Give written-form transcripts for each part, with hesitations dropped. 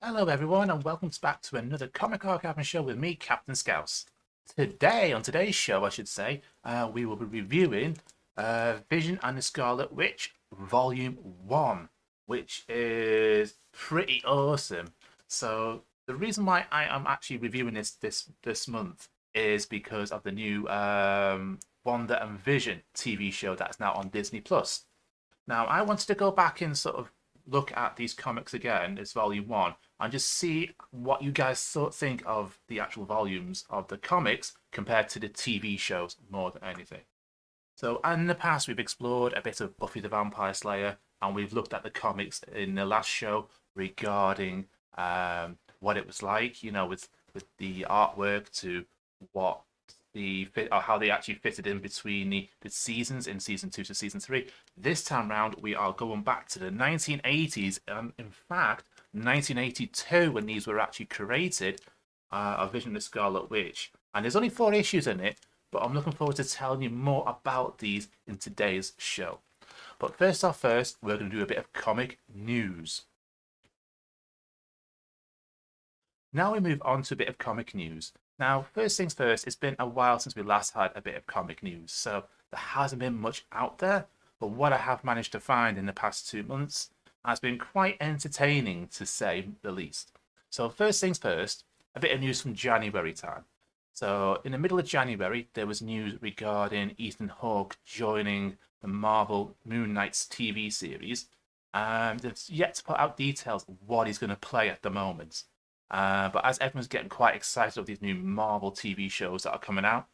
Hello everyone and welcome back to another Comic Archiving show with me, Captain Scouse. On today's show, I should say, we will be reviewing Vision and the Scarlet Witch Volume 1, which is pretty awesome. So the reason why I am actually reviewing this month is because of the new Wanda and Vision TV show that's now on Disney Plus. Now, I wanted to go back and sort of look at these comics again, as volume one, and just see what you guys think of the actual volumes of the comics compared to the TV shows more than anything. So, in the past, we've explored a bit of Buffy the Vampire Slayer, and we've looked at the comics in the last show regarding what it was like, with the artwork to what the fit or how they actually fitted in between the seasons in season 2 to season 3. This time round, we are going back to the 1980s, and in fact, 1982 when these were actually created, of Vision the Scarlet Witch. And there's only 4 issues in it, but I'm looking forward to telling you more about these in today's show. But first, we're going to do a bit of comic news. Now we move on to a bit of comic news. Now, first things first, it's been a while since we last had a bit of comic news, so there hasn't been much out there, but what I have managed to find in the past 2 months has been quite entertaining, to say the least. So, first things first, a bit of news from January time. So, in the middle of January, there was news regarding Ethan Hawke joining the Marvel Moon Knight's TV series, and they've yet to put out details of what he's going to play at the moment. But as everyone's getting quite excited of these new Marvel TV shows that are coming out,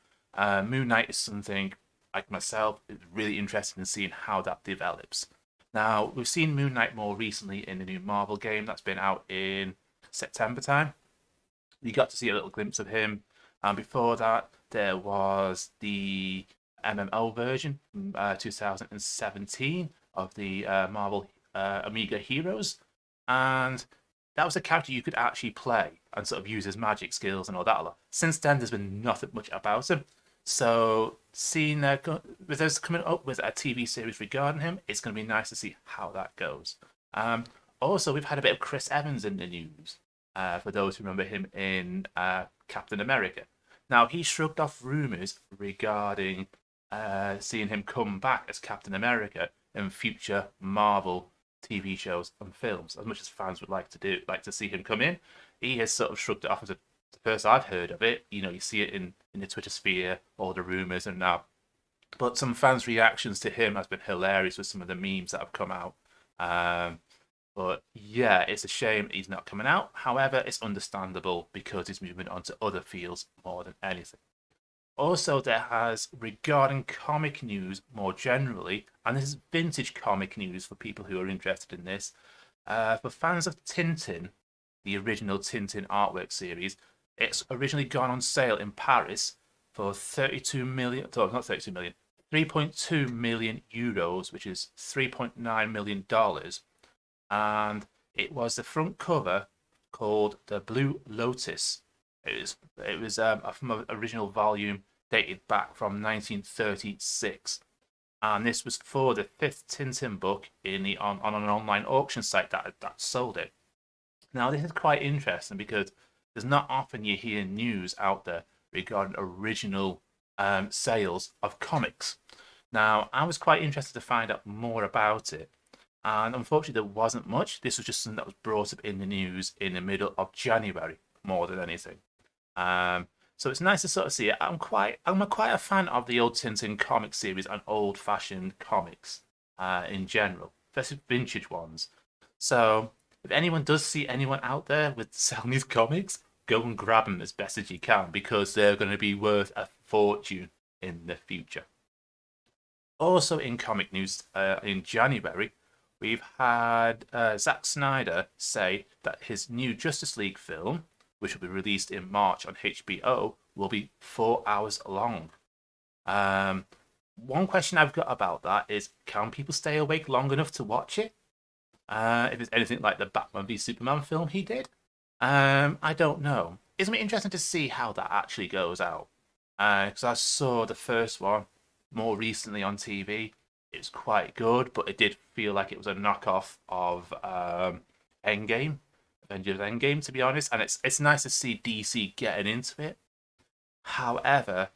Moon Knight is something like myself is really interested in seeing how that develops. Now we've seen Moon Knight more recently in the new Marvel game that's been out in September time. You got to see a little glimpse of him, and before that there was the MMO version from 2017 of the Marvel Amiga Heroes, and that was a character you could actually play and sort of use his magic skills and all that a lot. Since then, there's been nothing much about him. So, seeing with us coming up with a TV series regarding him, it's going to be nice to see how that goes. Um, Also, we've had a bit of Chris Evans in the news. For those who remember him in Captain America. Now, he shrugged off rumors regarding seeing him come back as Captain America in future Marvel TV shows and films. As much as fans would like to see him come in, he has sort of shrugged it off as the first I've heard of it. You see it in the Twitter sphere, all the rumors and that. But some fans' reactions to him has been hilarious with some of the memes that have come out. Um, but yeah, it's a shame he's not coming out. However, it's understandable because he's moving on to other fields more than anything. Also, there has, regarding comic news more generally, and this is vintage comic news for people who are interested in this, for fans of Tintin, the original Tintin artwork series, it's originally gone on sale in Paris for 32 million, oh, not 32 million, 3.2 million euros, which is $3.9 million dollars. And it was the front cover called The Blue Lotus. It was from an original volume dated back from 1936, and this was for the fifth Tintin book on an online auction site that sold it. Now this is quite interesting because there's not often you hear news out there regarding original sales of comics. Now I was quite interested to find out more about it, and unfortunately there wasn't much. This was just something that was brought up in the news in the middle of January more than anything. Um, so it's nice to sort of see it. I'm quite a fan of the old Tintin comic series and old-fashioned comics in general, especially vintage ones. So if anyone does see anyone out there with selling these comics, go and grab them as best as you can because they're going to be worth a fortune in the future. Also in comic news, in January, we've had Zack Snyder say that his new Justice League film, which will be released in March on HBO, will be 4 hours long. Um, One question I've got about that is, can people stay awake long enough to watch it? If it's anything like the Batman v Superman film he did, I don't know. It's gonna be interesting to see how that actually goes out. Because I saw the first one more recently on TV. It was quite good, but it did feel like it was a knockoff of Endgame. Avengers Endgame, to be honest, and it's nice to see DC getting into it. However,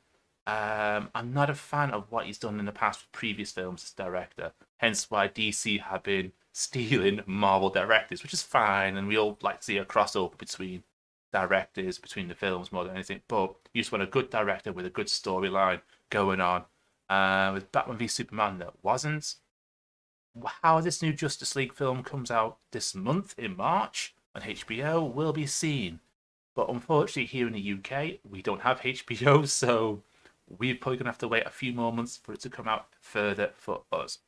I'm not a fan of what he's done in the past with previous films as director. Hence why DC have been stealing Marvel directors, which is fine, and we all like to see a crossover between directors, between the films more than anything. But you just want a good director with a good storyline going on. With Batman v Superman, that wasn't. How this new Justice League film comes out this month in March on HBO will be seen. But unfortunately, here in the UK, we don't have HBO, so we're probably going to have to wait a few more months for it to come out further for us.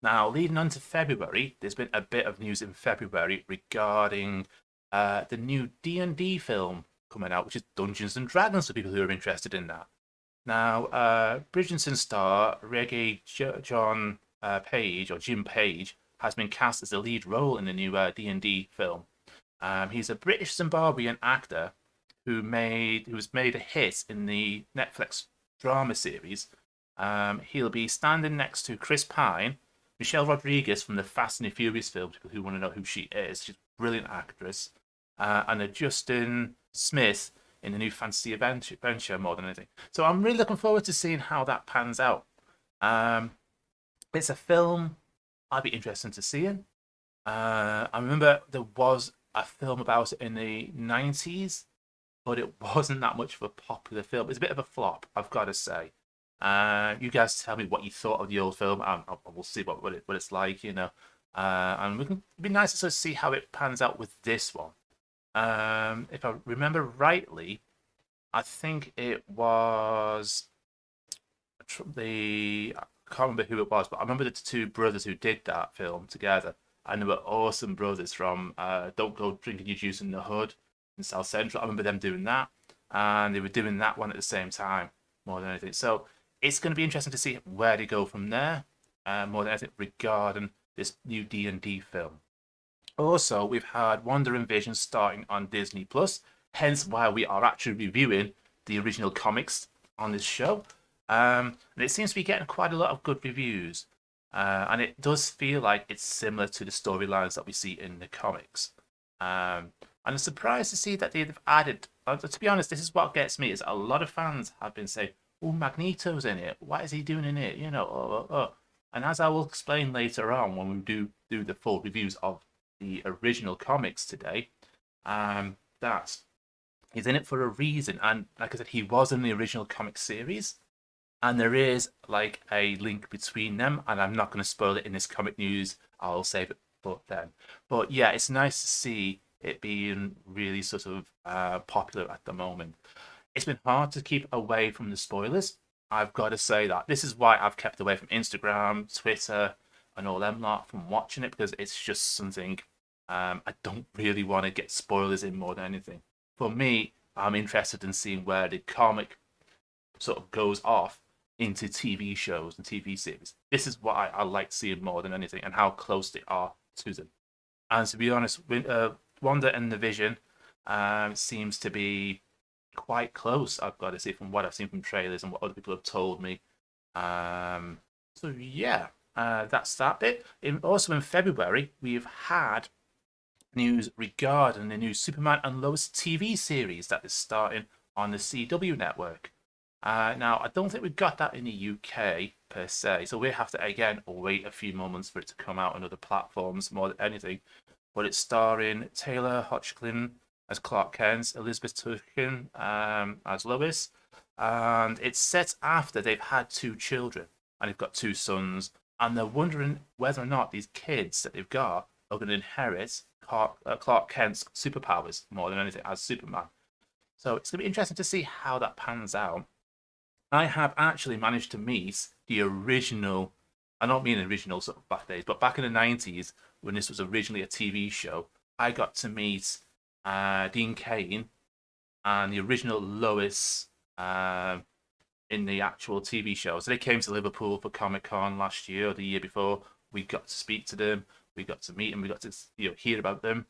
Now, leading on to February, there's been a bit of news in February regarding the new D&D film coming out, which is Dungeons and Dragons for people who are interested in that. Now, Bridgerton star Reggae John Page, or Jim Page, has been cast as the lead role in the new D&D film. He's a British Zimbabwean actor who's made a hit in the Netflix drama series. He'll be standing next to Chris Pine, Michelle Rodriguez from the Fast and the Furious films, people who want to know who she is. She's a brilliant actress. And a Justin Smith in the new Fantasy Adventure more than anything. So I'm really looking forward to seeing how that pans out. It's a film I'd be interested to seeing. I remember there was a film about it in the 90s, but it wasn't that much of a popular film. It's a bit of a flop, I've got to say. You guys tell me what you thought of the old film, and we'll see what it's like, you know. And it'd be nice to sort of see how it pans out with this one. If I remember rightly, I think it was I can't remember who it was, but I remember the two brothers who did that film together, and they were awesome brothers from Don't Go Drinking Your Juice in the Hood in South Central. I remember them doing that, and they were doing that one at the same time more than anything. So it's going to be interesting to see where they go from there, more than anything regarding this new D&D film. Also, we've had Wonder and Vision starting on Disney Plus, hence why we are actually reviewing the original comics on this show. And it seems to be getting quite a lot of good reviews. And it does feel like it's similar to the storylines that we see in the comics. And I'm surprised to see that they've added. To be honest, this is what gets me: is a lot of fans have been saying, "Oh, Magneto's in it. What is he doing in it?" You know, And as I will explain later on when we do the full reviews of the original comics today, that he's in it for a reason. And like I said, he was in the original comic series, and there is like a link between them. And I'm not going to spoil it in this comic news. I'll save it for then. But yeah, it's nice to see it being really sort of popular at the moment. It's been hard to keep away from the spoilers. I've got to say that. This is why I've kept away from Instagram, Twitter, and all them lot from watching it, because it's just something I don't really want to get spoilers in more than anything. For me, I'm interested in seeing where the comic sort of goes off into TV shows and TV series. This is what I like seeing more than anything, and how close they are to them. And to be honest, Wanda and the Vision seems to be quite close, I've got to say, from what I've seen from trailers and what other people have told me. So yeah, that's that bit. Also in February, we've had news regarding the new Superman and Lois TV series that is starting on the CW network. Now, I don't think we got that in the UK per se, so we have to again wait a few moments for it to come out on other platforms more than anything. But it's starring Taylor Hoechlin as Clark Kent, Elizabeth Turkin as Lois, and it's set after they've had two children, and they've got two sons, and they're wondering whether or not these kids that they've got are going to inherit Clark Kent's superpowers more than anything as Superman. So it's going to be interesting to see how that pans out. I have actually managed to meet the original, I don't mean original sort of back days, but back in the 90s when this was originally a TV show, I got to meet Dean Cain and the original Lois in the actual TV show. So they came to Liverpool for Comic Con last year or the year before. We got to speak to them, we got to meet them, we got to hear about them,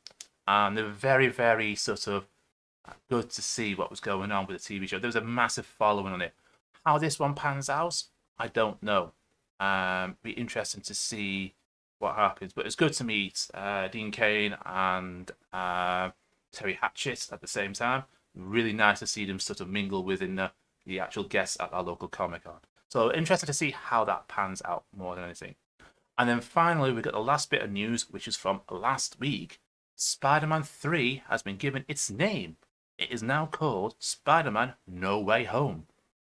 and they were very, very sort of good to see what was going on with the TV show. There was a massive following on it. How this one pans out, I don't know. Be interesting to see what happens. But it's good to meet Dean Cain and Terry Hatchett at the same time. Really nice to see them sort of mingle within the actual guests at our local Comic Con. So interesting to see how that pans out more than anything. And then finally, we got the last bit of news, which is from last week. Spider-Man 3 has been given its name. It is now called Spider-Man No Way Home,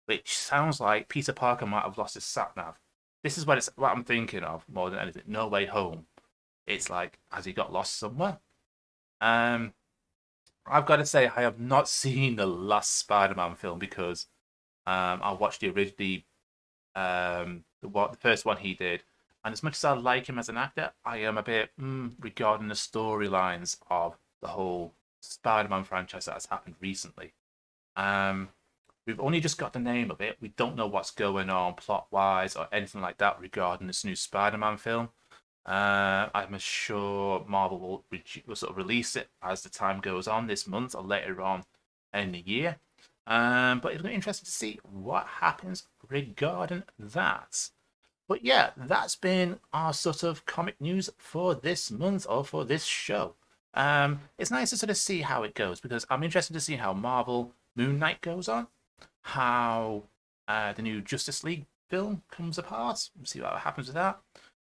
which sounds like Peter Parker might have lost his sat-nav. This is what I'm thinking of more than anything. No Way Home. It's like, has he got lost somewhere? Um, I've got to say, I have not seen the last Spider-Man film because I watched the first one he did, and as much as I like him as an actor, I am a bit regarding the storylines of the whole Spider-Man franchise that has happened recently. Um, we've only just got the name of it. We don't know what's going on plot-wise or anything like that regarding this new Spider-Man film. I'm sure Marvel will sort of release it as the time goes on this month or later on in the year. But it'll be interesting to see what happens regarding that. But yeah, that's been our sort of comic news for this month or for this show. It's nice to sort of see how it goes because I'm interested to see how Marvel Moon Knight goes on, how the new Justice League film comes apart. We'll see what happens with that.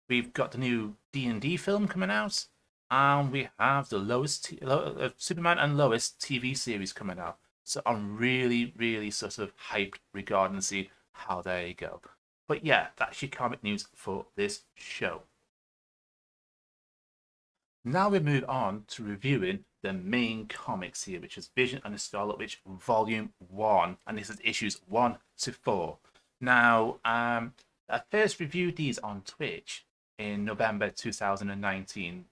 We've got the new D&D film coming out, and we have the Superman and Lois TV series coming out. So I'm really, really sort of hyped regarding see how they go. But yeah, that's your comic news for this show. Now we move on to reviewing the main comics here, which is Vision and the Scarlet Witch Volume 1, and this is issues 1 to 4. Now, I first reviewed these on Twitch in November 2019.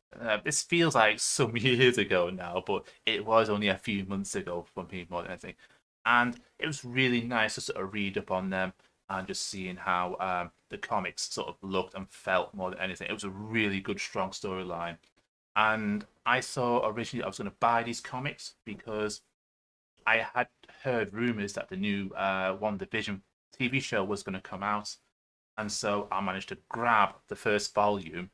This feels like some years ago now, but it was only a few months ago for me more than anything. And it was really nice to sort of read up on them and just seeing how the comics sort of looked and felt more than anything. It was a really good, strong storyline. And I thought originally I was going to buy these comics because I had heard rumors that the new One Division TV show was going to come out. And so I managed to grab the first volume,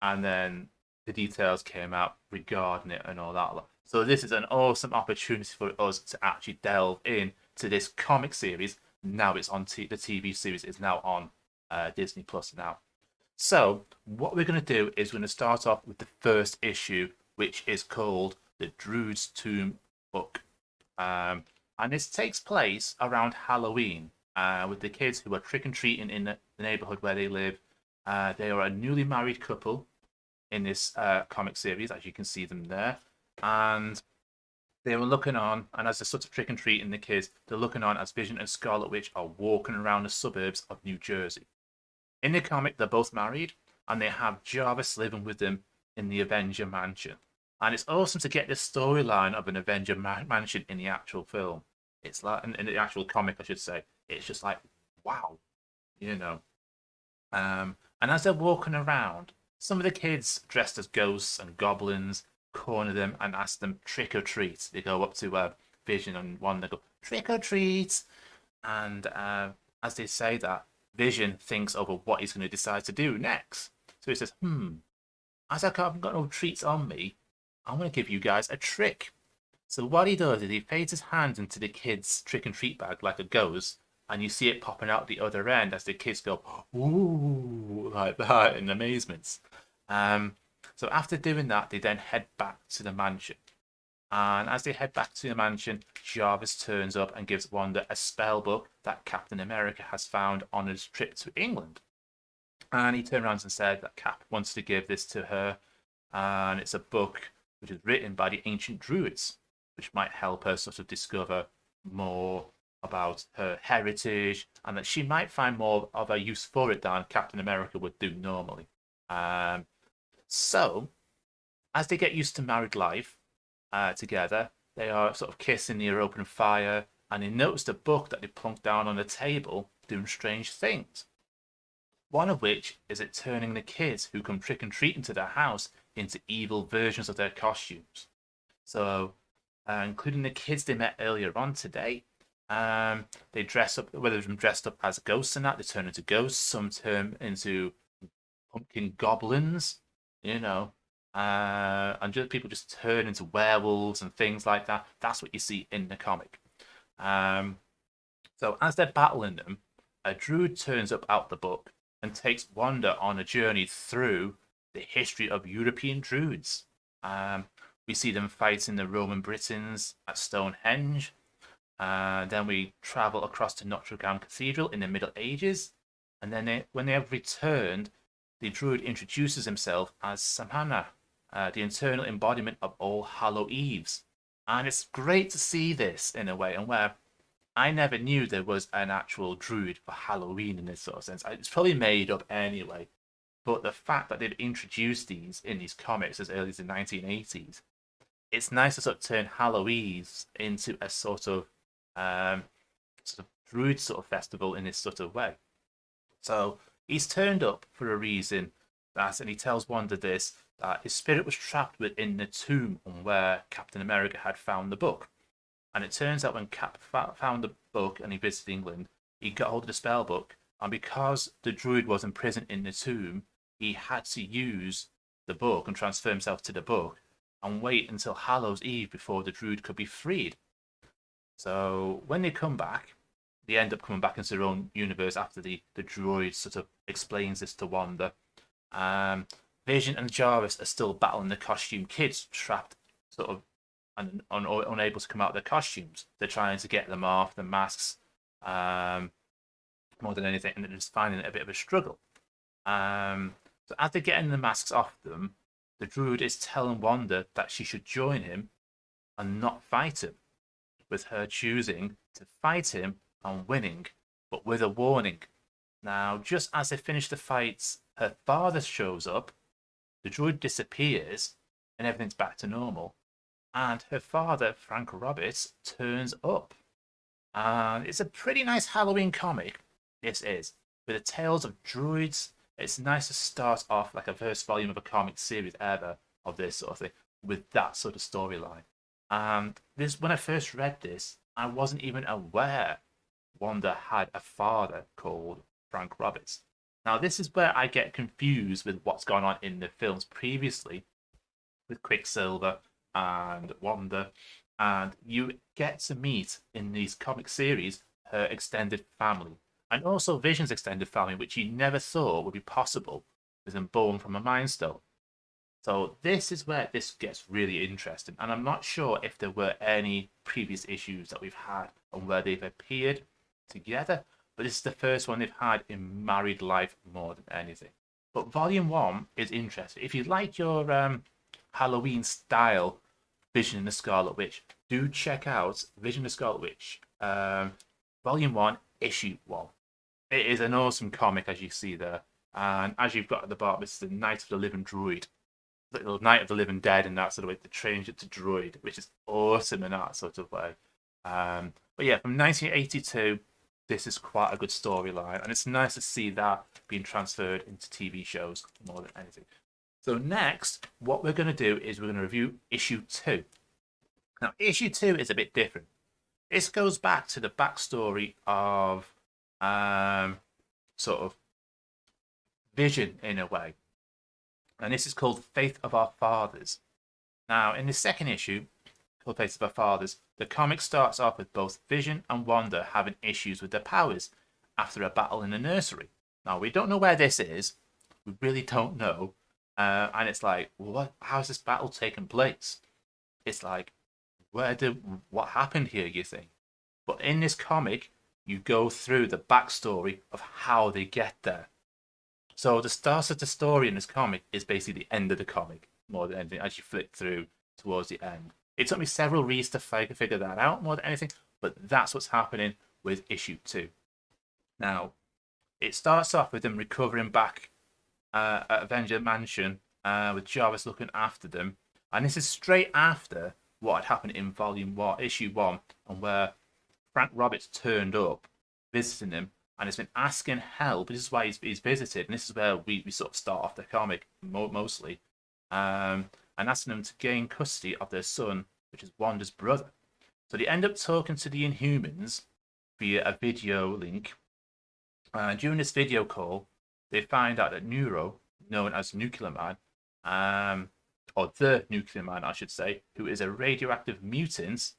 and then the details came out regarding it and all that. So this is an awesome opportunity for us to actually delve in to this comic series. Now it's on the TV series is now on Disney Plus now. So what we're going to do is we're going to start off with the first issue, which is called the Druid's Tomb book. And this takes place around Halloween with the kids who are trick and treating in the neighborhood where they live. They are a newly married couple in this comic series, as you can see them there. And they were looking on, and as they're sort of trick and treating the kids, they're looking on as Vision and Scarlet Witch are walking around the suburbs of New Jersey. In the comic, they're both married, and they have Jarvis living with them in the Avenger Mansion. And it's awesome to get this storyline of an Avenger Mansion in the actual film. It's like in the actual comic, I should say. It's just like, wow, you know. And as they're walking around, some of the kids dressed as ghosts and goblins corner them and ask them trick or treat. They go up to Vision and one, they go trick or treat, and as they say that, Vision thinks over what he's going to decide to do next. So he says, as I haven't got no treats on me, I'm going to give you guys a trick. So what he does is he fades his hand into the kid's trick and treat bag like a ghost, and you see it popping out the other end as the kids go, ooh, like that in amazement. So after doing that, they then head back to the mansion. And as they head back to the mansion, Jarvis turns up and gives Wanda a spell book that Captain America has found on his trip to England. And he turned around and said that Cap wants to give this to her. And it's a book which is written by the ancient druids, which might help her sort of discover more about her heritage and that she might find more of a use for it than Captain America would do normally. So, as they get used to married life, together. They are sort of kissing near open fire, and they noticed a book that they plunked down on the table doing strange things. One of which is it turning the kids who come trick and treating to their house into evil versions of their costumes. So, including the kids they met earlier on today, they dress up, whether they're dressed up as ghosts and that, they turn into ghosts. Some turn into pumpkin goblins, you know, and just people just turn into werewolves and things like that. That's what you see in the comic. Um, so as they're battling them, a druid turns up out the book and takes Wanda on a journey through the history of European druids. Um, we see them fighting the Roman Britons at Stonehenge. Then we travel across to Notre Dame Cathedral in the Middle Ages. And then when they have returned, the druid introduces himself as Samana, the internal embodiment of All Hallow Eves. And it's great to see this in a way, and where I never knew there was an actual druid for Halloween in this sort of sense. It's probably made up anyway, but the fact that they've introduced these in these comics as early as the 1980s, it's nice to sort of turn Halloween into a um, sort of druid sort of festival in this sort of way. So he's turned up for a reason, and he tells Wanda this, that his spirit was trapped within the tomb on where Captain America had found the book. And it turns out when Cap found the book and he visited England, he got hold of the spell book, and because the druid was imprisoned in the tomb, he had to use the book and transfer himself to the book and wait until Hallows Eve before the druid could be freed. So when they come back, they end up coming back into their own universe after the droid sort of explains this to Wanda. Um, Vision and Jarvis are still battling the costume kids trapped sort of unable to come out of their costumes. They're trying to get them off the masks more than anything, and they're just finding it a bit of a struggle. So as they're getting the masks off them, the druid is telling Wanda that she should join him and not fight him, with her choosing to fight him and winning, but with a warning. Now, just as they finish the fights, her father shows up, the druid disappears, and everything's back to normal. And her father, Frank Roberts, turns up. And it's a pretty nice Halloween comic. This is. With the tales of druids, it's nice to start off like a first volume of a comic series ever of this sort of thing with that sort of storyline. And this, when I first read this, I wasn't even aware Wanda had a father called Frank Roberts. Now, this is where I get confused with what's gone on in the films previously with Quicksilver and Wanda, and you get to meet in these comic series her extended family and also Vision's extended family, which you never thought would be possible with them born from a Mind Stone. So this is where this gets really interesting, and I'm not sure if there were any previous issues that we've had and where they've appeared together, but this is the first one they've had in married life more than anything. But Volume 1 is interesting. If you like your Halloween style Vision and the Scarlet Witch, do check out Vision and the Scarlet Witch, Volume 1, Issue 1. It is an awesome comic, as you see there. And as you've got at the bottom, it's the Night of the Living Druid, the Night of the Living Dead, and that sort of way. They changed it to Druid, which is awesome in that sort of way. But yeah, from 1982, this is quite a good storyline, and it's nice to see that being transferred into TV shows more than anything. So next, what we're going to do is we're going to review issue 2. Now, issue 2 is a bit different. This goes back to the backstory of sort of Vision in a way. And this is called Faith of Our Fathers. Now, in the second issue, called Faith of Our Fathers, the comic starts off with both Vision and Wanda having issues with their powers after a battle in the nursery. Now, we don't know where this is. We really don't know. And it's like, what? How's this battle taking place? It's like, what happened here? You think? But in this comic, you go through the backstory of how they get there. So the start of the story in this comic is basically the end of the comic more than anything. As you flip through towards the end, it took me several reads to figure that out more than anything. But that's what's happening with issue 2. Now, it starts off with them recovering back at Avenger Mansion with Jarvis looking after them. And this is straight after what had happened in Volume 1, Issue 1, and where Frank Roberts turned up visiting him and has been asking help. This is why he's visited, and this is where we sort of start off the comic mostly. And asking them to gain custody of their son, which is Wanda's brother. So they end up talking to the Inhumans via a video link. During this video call, they find out that Neuro, known as Nuclear Man, or the Nuclear Man, I should say, who is a radioactive mutant.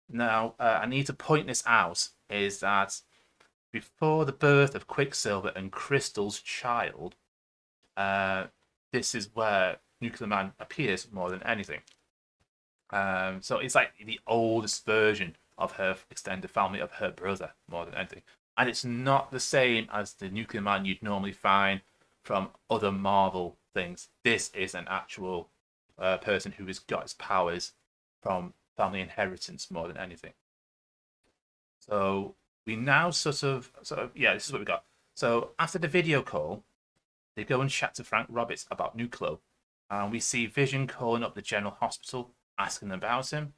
Now, I need to point this out is that before the birth of Quicksilver and Crystal's child, uh, this is where Nuclear Man appears more than anything. So it's like the oldest version of her extended family of her brother more than anything. And it's not the same as the Nuclear Man you'd normally find from other Marvel things. This is an actual person who has got his powers from family inheritance more than anything. So we now yeah, this is what we got. So after the video call, they go and chat to Frank Roberts about Nuclear, and we see Vision calling up the General Hospital, asking about him.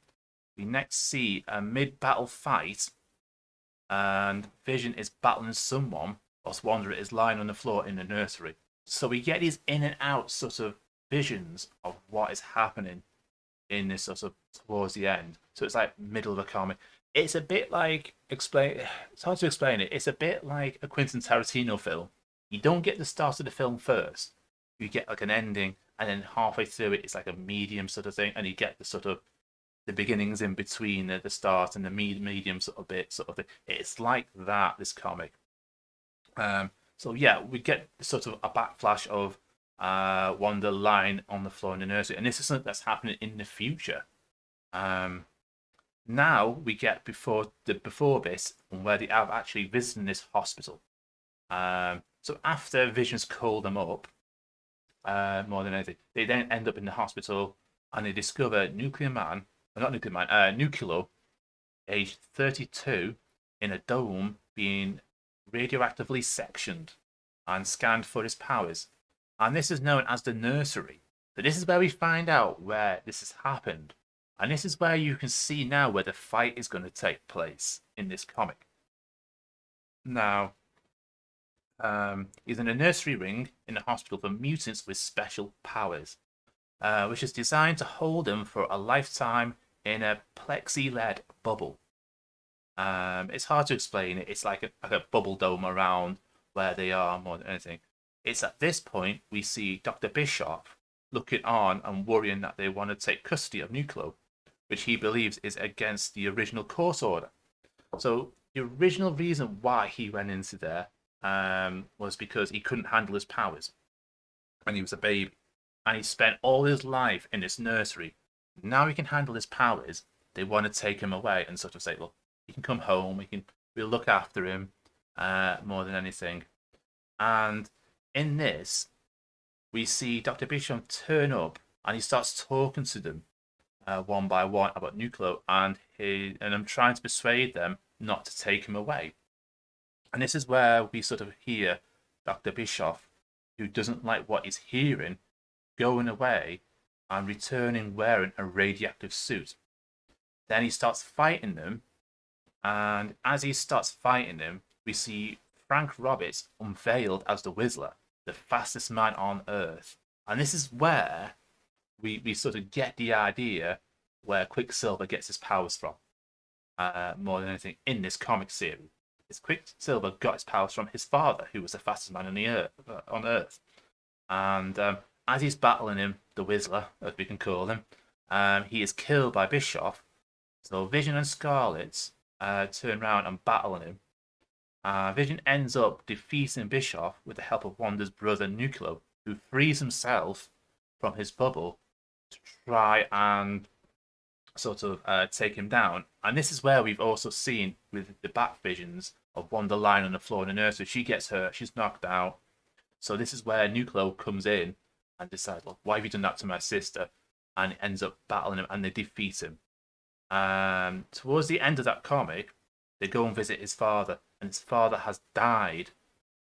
We next see a mid-battle fight, and Vision is battling someone whilst Wanderer is lying on the floor in the nursery. So we get these in and out sort of visions of what is happening in this sort of towards the end. So it's like middle of a comic. It's a bit like explain. It's hard to explain it. It's a bit like a Quentin Tarantino film. You don't get the start of the film first. You get like an ending, and then halfway through it, it's like a medium sort of thing, and you get the sort of the beginnings in between the start and the medium sort of bit sort of thing. It's like that, this comic. So yeah, we get sort of a backflash of Wanda lying on the floor in the nursery, and this is something that's happening in the future. Now we get before this, where they have actually visiting this hospital. So after Visions call them up, more than anything, they then end up in the hospital and they discover Nuclear Man, not Nuclear Man, Nuclear, aged 32, in a dome being radioactively sectioned and scanned for his powers. And this is known as the nursery. So this is where we find out where this has happened. And this is where you can see now where the fight is going to take place in this comic. Now, he's in a nursery ring in a hospital for mutants with special powers, which is designed to hold them for a lifetime in a plexi-led bubble. It's hard to explain it. It's like a bubble dome around where they are more than anything. It's at this point we see Dr. Bischoff looking on and worrying that they want to take custody of Nuclear, which he believes is against the original court order. So the original reason why he went into there was because he couldn't handle his powers when he was a baby. And he spent all his life in this nursery. Now he can handle his powers. They want to take him away and sort of say, look, he can come home. We'll look after him more than anything. And in this, we see Dr. Bishop turn up and he starts talking to them one by one about Nuclear, and I'm trying to persuade them not to take him away. And this is where we sort of hear Dr. Bischoff, who doesn't like what he's hearing, going away and returning wearing a radioactive suit. Then he starts fighting them, and as he starts fighting them, we see Frank Roberts unveiled as the Whistler, the fastest man on Earth. And this is where we sort of get the idea where Quicksilver gets his powers from, more than anything in this comic series. His Quicksilver got his powers from his father, who was the fastest man on Earth. And as he's battling him, the Whistler, as we can call him, he is killed by Bischoff. So Vision and Scarlet turn around and battle him. Vision ends up defeating Bischoff with the help of Wanda's brother Nuclear, who frees himself from his bubble to try and sort of take him down. And this is where we've also seen with the back visions of Wanda lying on the floor in the nursery. She gets hurt, she's knocked out. So this is where Nuclear comes in and decides, look, why have you done that to my sister? And ends up battling him and they defeat him. Towards the end of that comic, they go and visit his father, and his father has died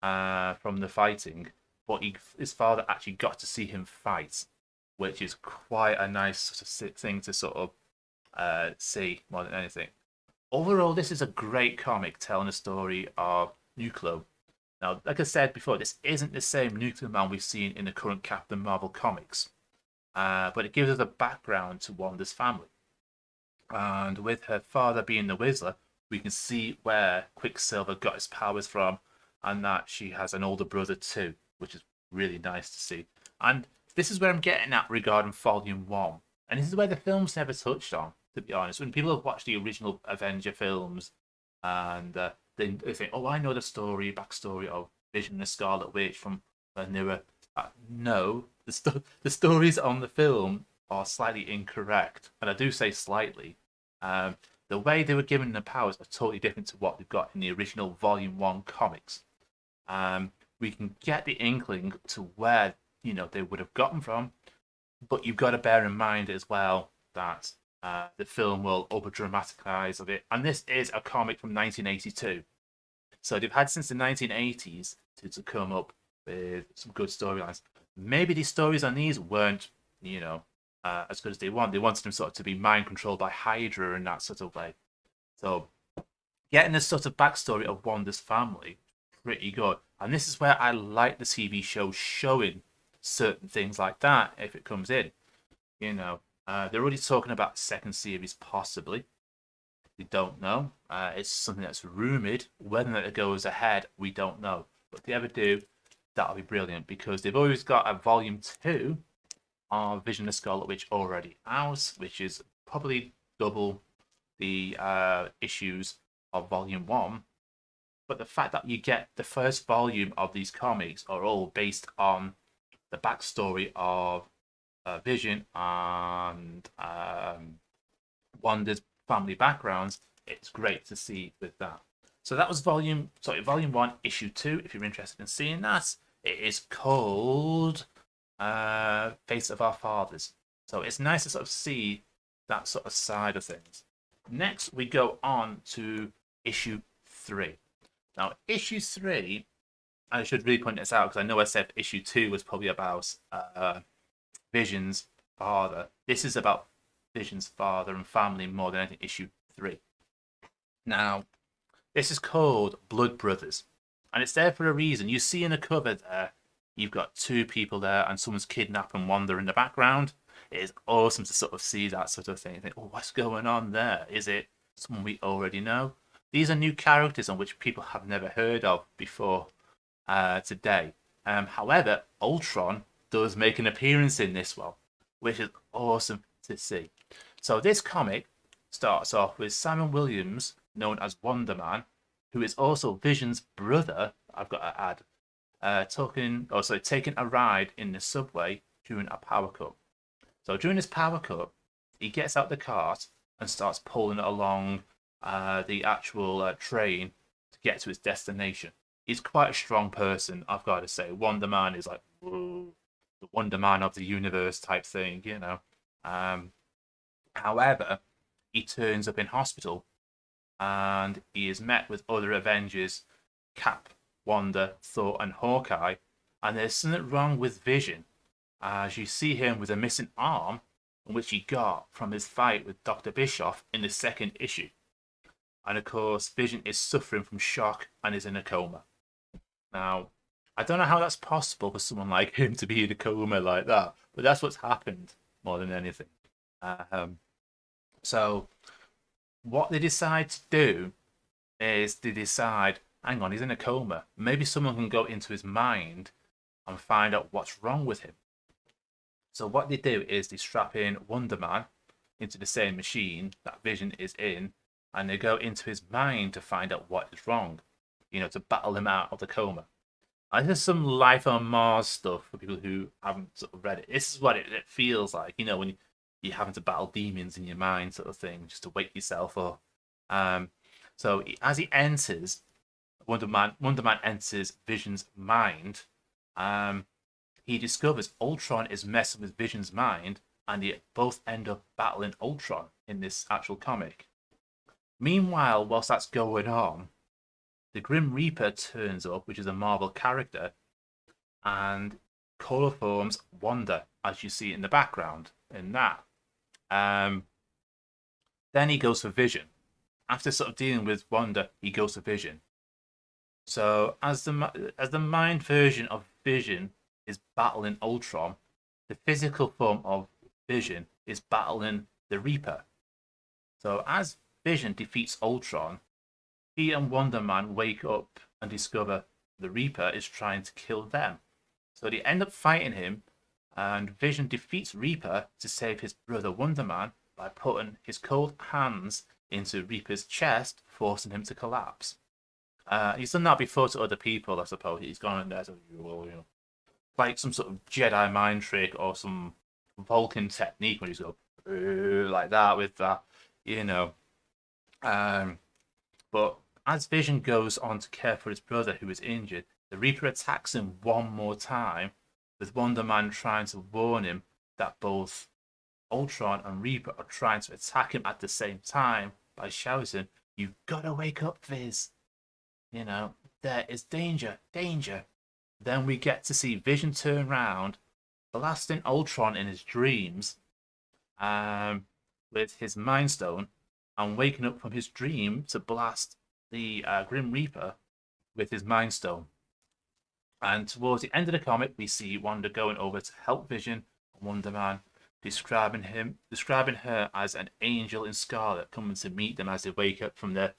from the fighting, but his father actually got to see him fight, which is quite a nice sort of thing to sort of see more than anything. Overall, this is a great comic telling the story of Nuclear. Now, like I said before, this isn't the same Nuclear Man we've seen in the current Captain Marvel comics, but it gives us a background to Wanda's family. And with her father being the Whistler, we can see where Quicksilver got his powers from, and that she has an older brother too, which is really nice to see. And this is where I'm getting at regarding Volume 1. And this is where the film's never touched on, to be honest. When people have watched the original Avenger films and they think, oh, I know the backstory of Vision and the Scarlet Witch from when they were. No, the stories on the film are slightly incorrect. And I do say slightly. Um, the way they were given the powers are totally different to what we've got in the original Volume 1 comics. We can get the inkling to where they would have gotten from, but you've got to bear in mind as well that the film will over dramatize of it, and this is a comic from 1982, so they've had since the 1980s to come up with some good storylines. Maybe the stories on these weren't, as good as they want. They wanted them sort of to be mind controlled by Hydra in that sort of way. So getting this sort of backstory of Wanda's family, pretty good. And this is where I like the TV show showing certain things like that if it comes in. They're already talking about second series possibly. We don't know. It's something that's rumored. Whether it goes ahead, we don't know. But if they ever do, that'll be brilliant because they've always got a volume 2 of Vision of Scarlet Witch already out, which is probably double the issues of volume 1. But the fact that you get the first volume of these comics are all based on the backstory of Vision and Wanda's family backgrounds, it's great to see with that. So that was volume 1, issue 2. If you're interested in seeing that, it is called Face of Our Fathers. So it's nice to sort of see that sort of side of things. Next, we go on to issue 3. Now, issue 3, I should really point this out because I know I said issue 2 was probably about Vision's father. This is about Vision's father and family more than anything, issue 3. Now, this is called Blood Brothers, and it's there for a reason. You see in the cover there, you've got 2 people there and someone's kidnapping Wanda in the background. It is awesome to sort of see that sort of thing. Think, oh, what's going on there? Is it someone we already know? These are new characters on which people have never heard of before today. However, Ultron does make an appearance in this one, which is awesome to see. So this comic starts off with Simon Williams, known as Wonder Man, who is also Vision's brother, I've got to add, taking a ride in the subway during a power cut. So during this power cut, he gets out the cart and starts pulling it along the actual train to get to his destination. He's quite a strong person, I've got to say. Wonder Man is like, whoa, the Wonder Man of the universe type thing, However, he turns up in hospital and he is met with other Avengers, Cap, Wanda, Thor, and Hawkeye. And there's something wrong with Vision, as you see him with a missing arm, which he got from his fight with Dr. Bischoff in the second issue. And of course, Vision is suffering from shock and is in a coma. Now, I don't know how that's possible for someone like him to be in a coma like that, but that's what's happened more than anything. So, what they decide to do is they decide, hang on, he's in a coma. Maybe someone can go into his mind and find out what's wrong with him. So what they do is they strap in Wonder Man into the same machine that Vision is in, and they go into his mind to find out what is wrong, to battle him out of the coma. And this is some Life on Mars stuff for people who haven't sort of read it. This is what it feels like, when you're having to battle demons in your mind, sort of thing, just to wake yourself up. So as he enters, Wonder Man enters Vision's mind. He discovers Ultron is messing with Vision's mind, and they both end up battling Ultron in this actual comic. Meanwhile, whilst that's going on, the Grim Reaper turns up, which is a Marvel character, and chloroforms Wanda, as you see in the background in that. Then he goes for Vision. After sort of dealing with Wanda, he goes for Vision. So as the mind version of Vision is battling Ultron, the physical form of Vision is battling the Reaper. So as Vision defeats Ultron, he and Wonder Man wake up and discover the Reaper is trying to kill them. So they end up fighting him, and Vision defeats Reaper to save his brother Wonder Man by putting his cold hands into Reaper's chest, forcing him to collapse. He's done that before to other people, I suppose. He's gone in there to, like some sort of Jedi mind trick or some Vulcan technique when he's go like that with that, you know. Um, but as Vision goes on to care for his brother who is injured, the Reaper attacks him one more time, with Wonder Man trying to warn him that both Ultron and Reaper are trying to attack him at the same time by shouting, "You gotta wake up, Viz! You know, there is danger, danger." Then we get to see Vision turn around, blasting Ultron in his dreams with his Mind Stone, and waking up from his dream to blast the Grim Reaper with his Mind Stone. And towards the end of the comic, we see Wanda going over to help Vision and Wonder Man, describing her as an angel in scarlet coming to meet them as they wake up from the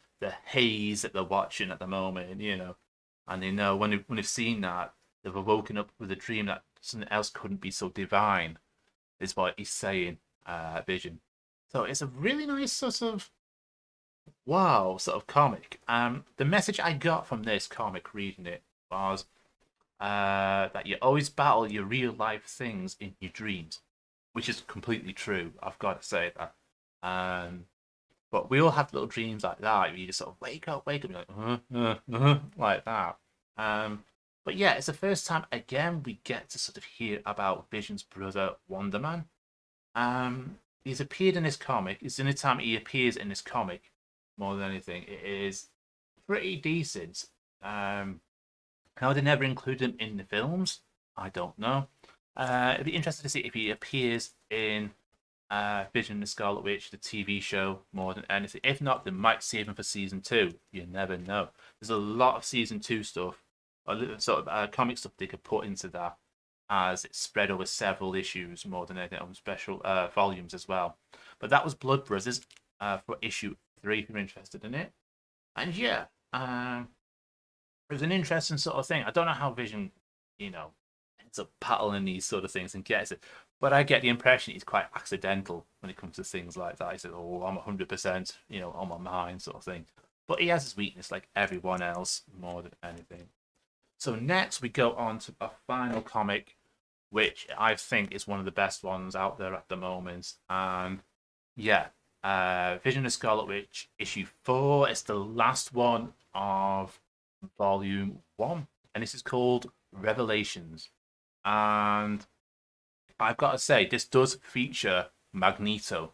haze that they're watching at the moment, And they know when they've seen that, they've woken up with a dream that something else couldn't be so divine, is what he's saying, Vision. So it's a really nice sort of comic. The message I got from this comic reading it was that you always battle your real life things in your dreams, which is completely true. I've got to say that. But we all have little dreams like that. Where you just sort of wake up, and you're like, like that. But yeah, it's the first time again we get to sort of hear about Vision's brother Wonder Man. He's appeared in this comic. It's the only time he appears in this comic more than anything. It is pretty decent. How they never include him in the films, I don't know. It'd be interesting to see if he appears in Vision the Scarlet Witch, the TV show, more than anything. If not, they might save him for season 2. You never know. There's a lot of season 2 stuff, a little sort of comic stuff they could put into that, as it's spread over several issues more than anything on special volumes as well. But that was Blood Brothers for issue 3 if you're interested in it. And yeah, it was an interesting sort of thing. I don't know how Vision, ends up battling these sort of things and gets it. But I get the impression he's quite accidental when it comes to things like that. He says, "Oh, I'm 100%, on my mind," sort of thing. But he has his weakness, like everyone else, more than anything. So next we go on to a final comic, which I think is one of the best ones out there at the moment. And yeah, Vision of Scarlet Witch issue 4. It's the last one of volume 1, and this is called Revelations. And I've got to say, this does feature Magneto,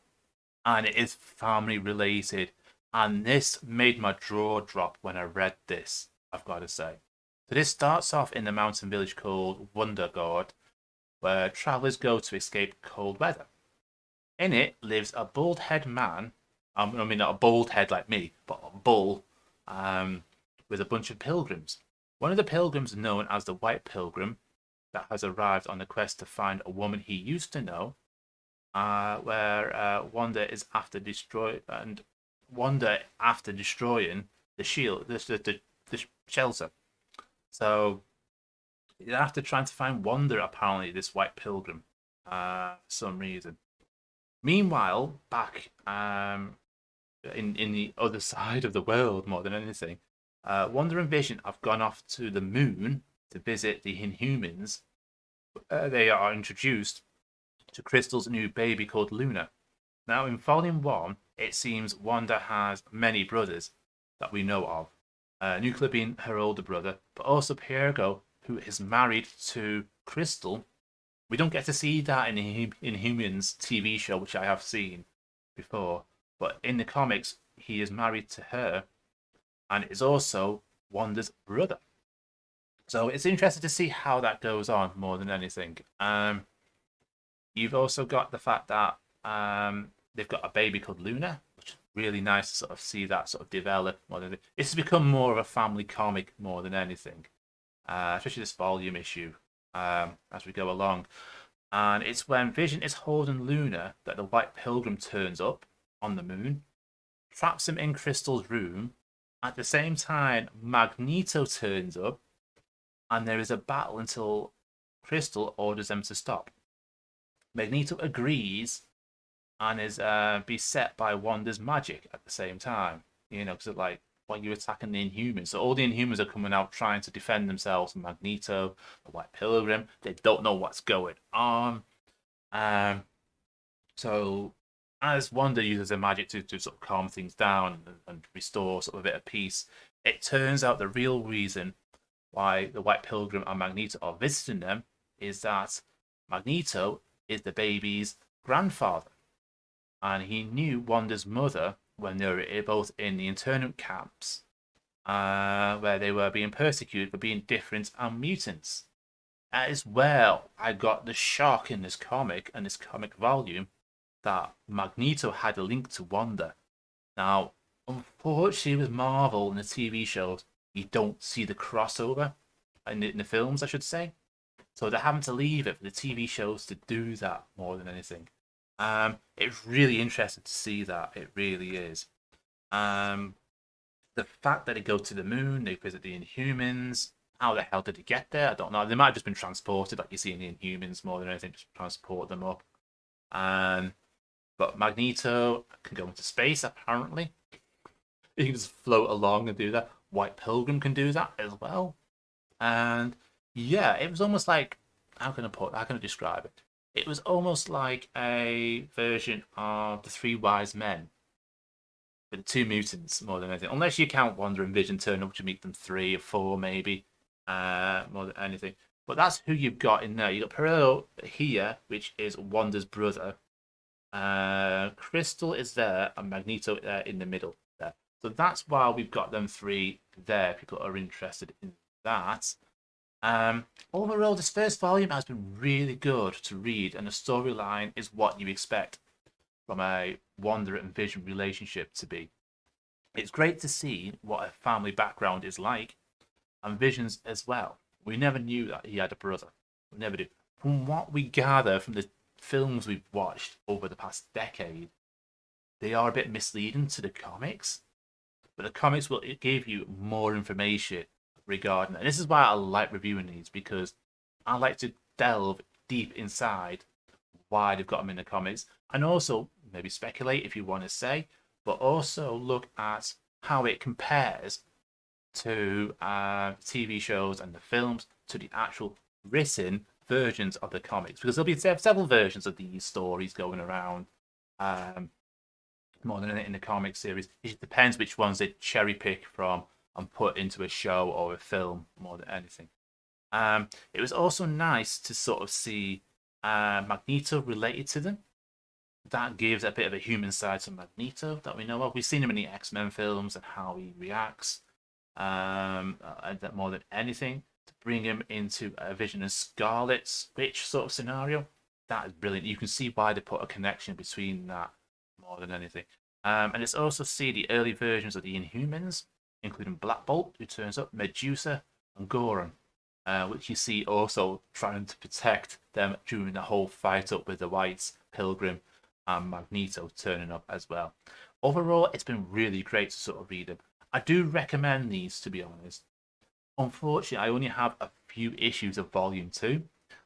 and it is family related. And this made my jaw drop when I read this, I've got to say. So this starts off in the mountain village called Wondergard, where travelers go to escape cold weather. In it lives a bald head man. I mean, not a bald head like me, but a bull, with a bunch of pilgrims. One of the pilgrims, known as the White Pilgrim, that has arrived on a quest to find a woman he used to know, where Wanda is after destroying the shield, the shelter. So you're after trying to find Wanda, apparently, this White Pilgrim, for some reason. Meanwhile, back in the other side of the world, more than anything, Wanda and Vision have gone off to the moon to visit the Inhumans. They are introduced to Crystal's new baby called Luna. Now, in Volume 1, it seems Wanda has many brothers that we know of. Nuclear being her older brother, but also Piergo, who is married to Crystal. We don't get to see that in the Inhumans TV show, which I have seen before. But in the comics, he is married to her and is also Wanda's brother. So it's interesting to see how that goes on more than anything. You've also got the fact that they've got a baby called Luna, which is really nice to sort of see that sort of develop. This has become more of a family comic more than anything, especially this volume issue as we go along. And it's when Vision is holding Luna that the White Pilgrim turns up on the moon, traps him in Crystal's room. At the same time, Magneto turns up, and there is a battle until Crystal orders them to stop. Magneto agrees and is beset by Wanda's magic at the same time. You know, because like, why are you attacking the Inhumans? So all the Inhumans are coming out trying to defend themselves from Magneto, the White Pilgrim. They don't know what's going on. Um, so as Wanda uses her magic to sort of calm things down and restore sort of a bit of peace, it turns out the real reason why the White Pilgrim and Magneto are visiting them is that Magneto is the baby's grandfather. And he knew Wanda's mother when they were both in the internment camps, where they were being persecuted for being different and mutants. As well, I got the shock in this comic and this comic volume that Magneto had a link to Wanda. Now, unfortunately, with Marvel and the TV shows, you don't see the crossover in the films, I should say. So they're having to leave it for the TV shows to do that more than anything. It's really interesting to see that. It really is. The fact that they go to the moon, they visit the Inhumans. How the hell did they get there? I don't know. They might have just been transported, like you see in the Inhumans more than anything, just transport them up. But Magneto can go into space, apparently. He can just float along and do that. White Pilgrim can do that as well. And yeah, it was almost like, how can I describe it? It was almost like a version of the Three Wise Men, with the two mutants more than anything. Unless you count Wanda and Vision turn up to meet them, three or four maybe, more than anything. But that's who you've got in there. You've got Perillo here, which is Wanda's brother. Crystal is there, and Magneto in the middle there. So that's why we've got them three there. People are interested in that. Overall, this first volume has been really good to read, and the storyline is what you expect from a Wanda and Vision relationship to be. It's great to see what a family background is like, and Vision's as well. We never knew that he had a brother. We never did. From what we gather from the films we've watched over the past decade, they are a bit misleading to the comics, but the comics will give you more information regarding that. And this is why I like reviewing these, because I like to delve deep inside why they've got them in the comics, and also maybe speculate if you want to say, but also look at how it compares to TV shows and the films to the actual written versions of the comics, because there'll be several versions of these stories going around. More than in the comic series, it depends which ones they cherry pick from and put into a show or a film more than anything. It was also nice to sort of see Magneto related to them. That gives a bit of a human side to Magneto that we know of. We've seen him in the X-Men films and how he reacts, that more than anything. To bring him into a Vision and Scarlet Witch sort of scenario, that is brilliant. You can see why they put a connection between that more than anything. And it's also see the early versions of the Inhumans, including Black Bolt, who turns up, Medusa, and Goron, which you see also trying to protect them during the whole fight up with the White Pilgrim and Magneto turning up as well. Overall, it's been really great to sort of read them. I do recommend these, to be honest. Unfortunately, I only have a few issues of Volume 2,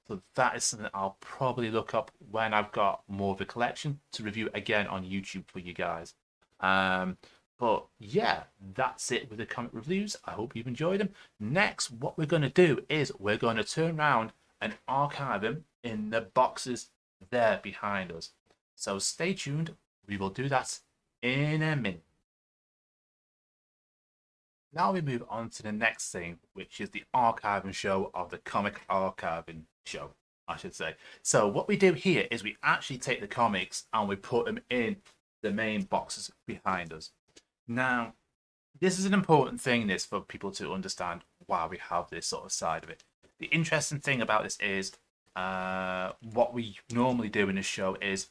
so that is something I'll probably look up when I've got more of a collection to review again on YouTube for you guys. But yeah, that's it with the comic reviews. I hope you've enjoyed them. Next, what we're going to do is we're going to turn around and archive them in the boxes there behind us. So stay tuned. We will do that in a minute. Now we move on to the next thing, which is the archiving show of the comic archiving show, I should say. So what we do here is we actually take the comics and we put them in the main boxes behind us. Now, this is an important thing, this, for people to understand why we have this sort of side of it. The interesting thing about this is what we normally do in this show is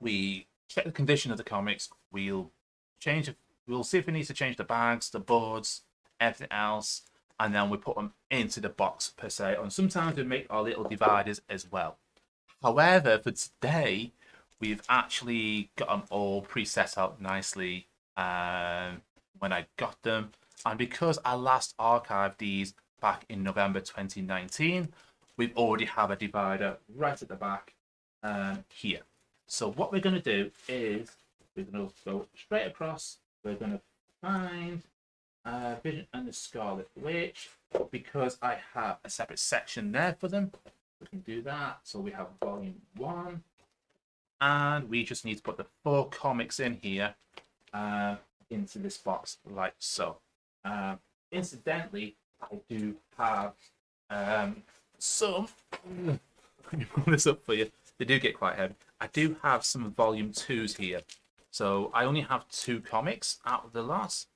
we check the condition of the comics, we'll see if we need to change the bags, the boards, everything else, and then we put them into the box per se. And sometimes we make our little dividers as well. However, for today, we've actually got them all pre-set out nicely when I got them. And because I last archived these back in November 2019, we already have a divider right at the back here. So what we're going to do is we're going to go straight across. We're going to find Vision and the Scarlet Witch, because I have a separate section there for them. We can do that. So we have volume 1, and we just need to put the 4 comics in here into this box like so. Incidentally, I do have some. Let me pull this up for you. They do get quite heavy. I do have some volume 2s here. So I only have 2 comics out of the lot.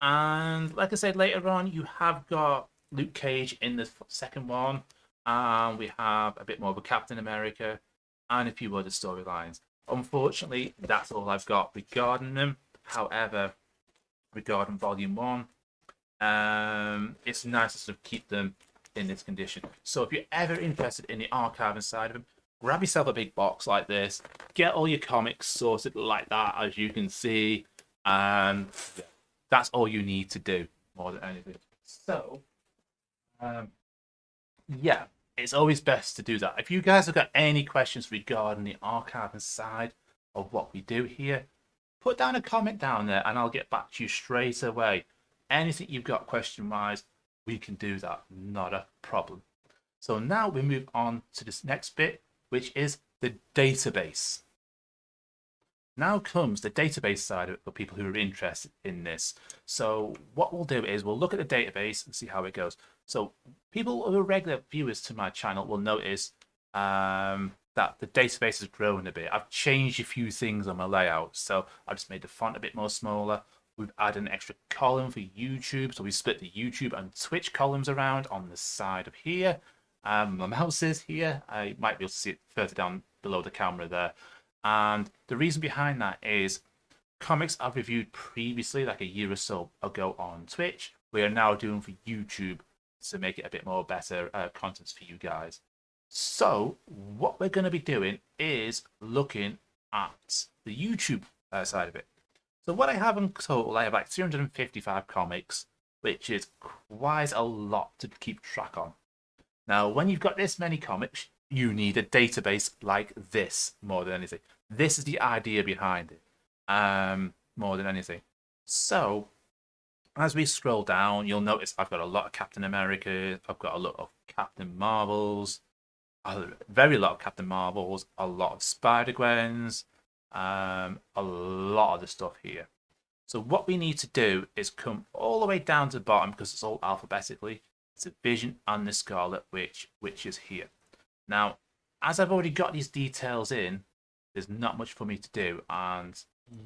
And like I said, later on, you have got Luke Cage in the second one. And we have a bit more of a Captain America and a few other storylines. Unfortunately, that's all I've got regarding them. However, regarding volume 1, it's nice to sort of keep them in this condition. So if you're ever interested in the archiving side of them, grab yourself a big box like this, get all your comics sorted like that, as you can see, and that's all you need to do more than anything. So, yeah, it's always best to do that. If you guys have got any questions regarding the archiving side of what we do here, put down a comment down there and I'll get back to you straight away. Anything you've got question-wise, we can do that. Not a problem. So now we move on to this next bit, which is the database. Now comes the database side of it for people who are interested in this. So what we'll do is we'll look at the database and see how it goes. So people who are regular viewers to my channel will notice that the database has grown a bit. I've changed a few things on my layout. So I've just made the font a bit more smaller. We've added an extra column for YouTube. So we split the YouTube and Twitch columns around on the side of here. My mouse is here. I might be able to see it further down below the camera there. And the reason behind that is comics I've reviewed previously, like a year or so ago on Twitch, we are now doing for YouTube to make it a bit more better content for you guys. So what we're going to be doing is looking at the YouTube side of it. So what I have in total, I have like 355 comics, which is quite a lot to keep track on. Now, when you've got this many comics, you need a database like this more than anything. This is the idea behind it, more than anything. So, as we scroll down, you'll notice I've got a lot of Captain America, I've got a lot of Captain Marvels, a very lot of Captain Marvels, a lot of Spider-Gwens, a lot of the stuff here. So what we need to do is come all the way down to the bottom, because it's all alphabetically. It's a Vision and the Scarlet Witch, which is here. Now, as I've already got these details in, there's not much for me to do. And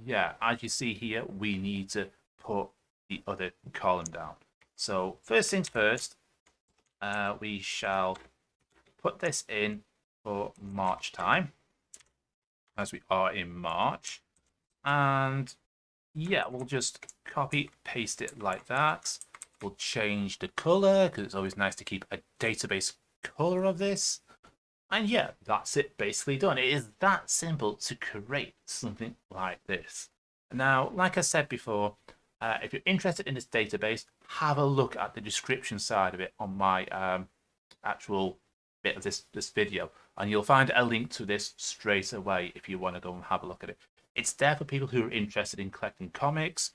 yeah, as you see here, we need to put the other column down. So first things first, we shall put this in for March time, as we are in March. And yeah, we'll just copy, paste it like that. We'll change the color, because it's always nice to keep a database color of this. And yeah, that's it basically done. It is that simple to create something like this. Now, like I said before, if you're interested in this database, have a look at the description side of it on my actual bit of this video. And you'll find a link to this straight away if you want to go and have a look at it. It's there for people who are interested in collecting comics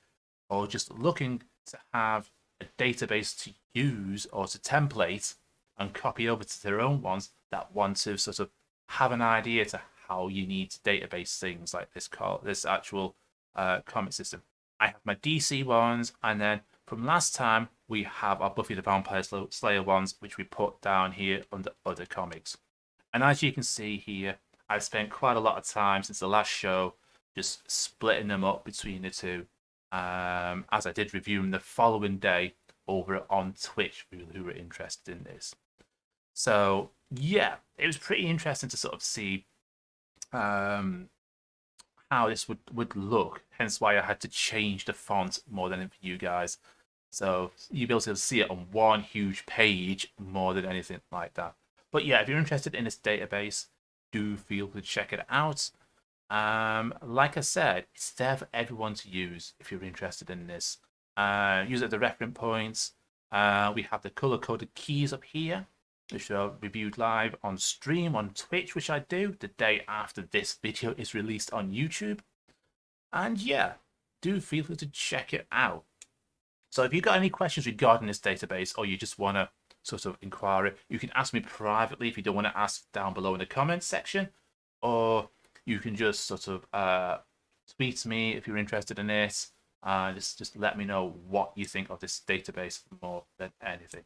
or just looking to have a database to use or to template and copy over to their own ones that want to sort of have an idea to how you need to database things like this actual comic system. I have my DC ones, and then from last time we have our Buffy the Vampire Slayer ones, which we put down here under other comics. And as you can see here, I've spent quite a lot of time since the last show just splitting them up between the two, as I did review them the following day over on Twitch for people who were interested in this. So yeah, it was pretty interesting to sort of see how this would look, hence why I had to change the font more than for you guys. So you'll be able to see it on one huge page more than anything like that. But yeah, if you're interested in this database, do feel to check it out. Like I said, it's there for everyone to use if you're interested in this. Use it as the reference points. We have the color-coded keys up here, which are reviewed live on stream on Twitch, which I do the day after this video is released on YouTube. And yeah, do feel free to check it out. So if you've got any questions regarding this database, or you just want to sort of inquire it, you can ask me privately if you don't want to ask down below in the comments section, or you can just sort of tweet me if you're interested in this. Just let me know what you think of this database more than anything.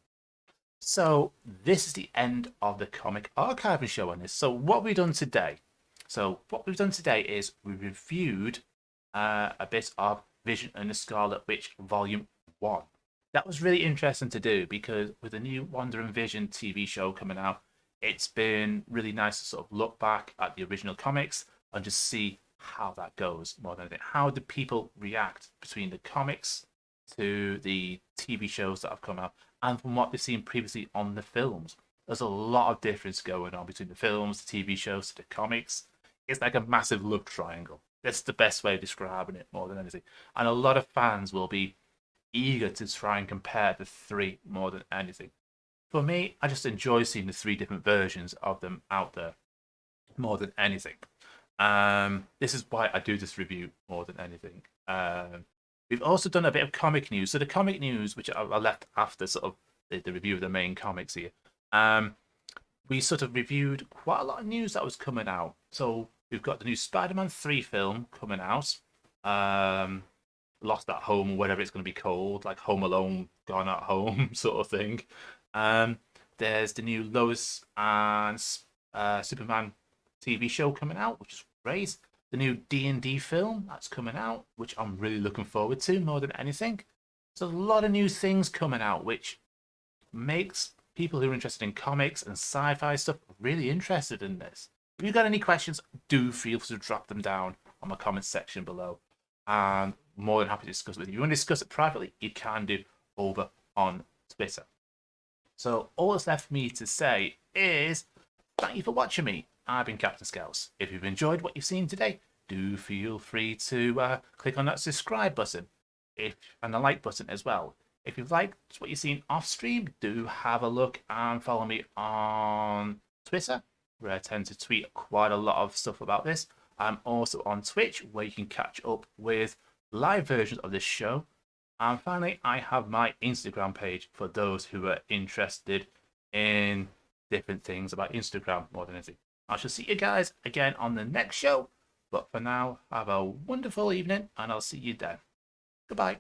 So this is the end of the comic archiving show on this. So what we've done today? So what we've done today is we reviewed a bit of Vision and the Scarlet Witch Volume 1. That was really interesting to do because with the new Wonder and Vision TV show coming out, it's been really nice to sort of look back at the original comics and just see how that goes more than anything. How do people react between the comics to the TV shows that have come out and from what they've seen previously on the films? There's a lot of difference going on between the films, the TV shows, to the comics. It's like a massive love triangle. That's the best way of describing it more than anything. And a lot of fans will be eager to try and compare the three more than anything. For me, I just enjoy seeing the three different versions of them out there more than anything. This is why I do this review more than anything. We've also done a bit of comic news. So the comic news, which I left after sort of the review of the main comics here, we sort of reviewed quite a lot of news that was coming out. So we've got the new Spider-Man 3 film coming out. Lost at Home, or whatever it's going to be called, like Home Alone, Gone at Home sort of thing. There's the new Lois and Superman TV show coming out, which is great. The new D&D film that's coming out, which I'm really looking forward to more than anything. There's a lot of new things coming out, which makes people who are interested in comics and sci-fi stuff really interested in this. If you've got any questions, do feel free to drop them down on my comments section below. And more than happy to discuss it with you. If you want to discuss it privately, you can do over on Twitter. So all that's left for me to say is thank you for watching me. I've been Captain Scouts. If you've enjoyed what you've seen today, do feel free to click on that subscribe button and the like button as well. If you've liked what you've seen off stream, do have a look and follow me on Twitter, where I tend to tweet quite a lot of stuff about this. I'm also on Twitch, where you can catch up with live versions of this show. And finally, I have my Instagram page for those who are interested in different things about Instagram more than anything. I shall see you guys again on the next show. But for now, have a wonderful evening, and I'll see you then. Goodbye.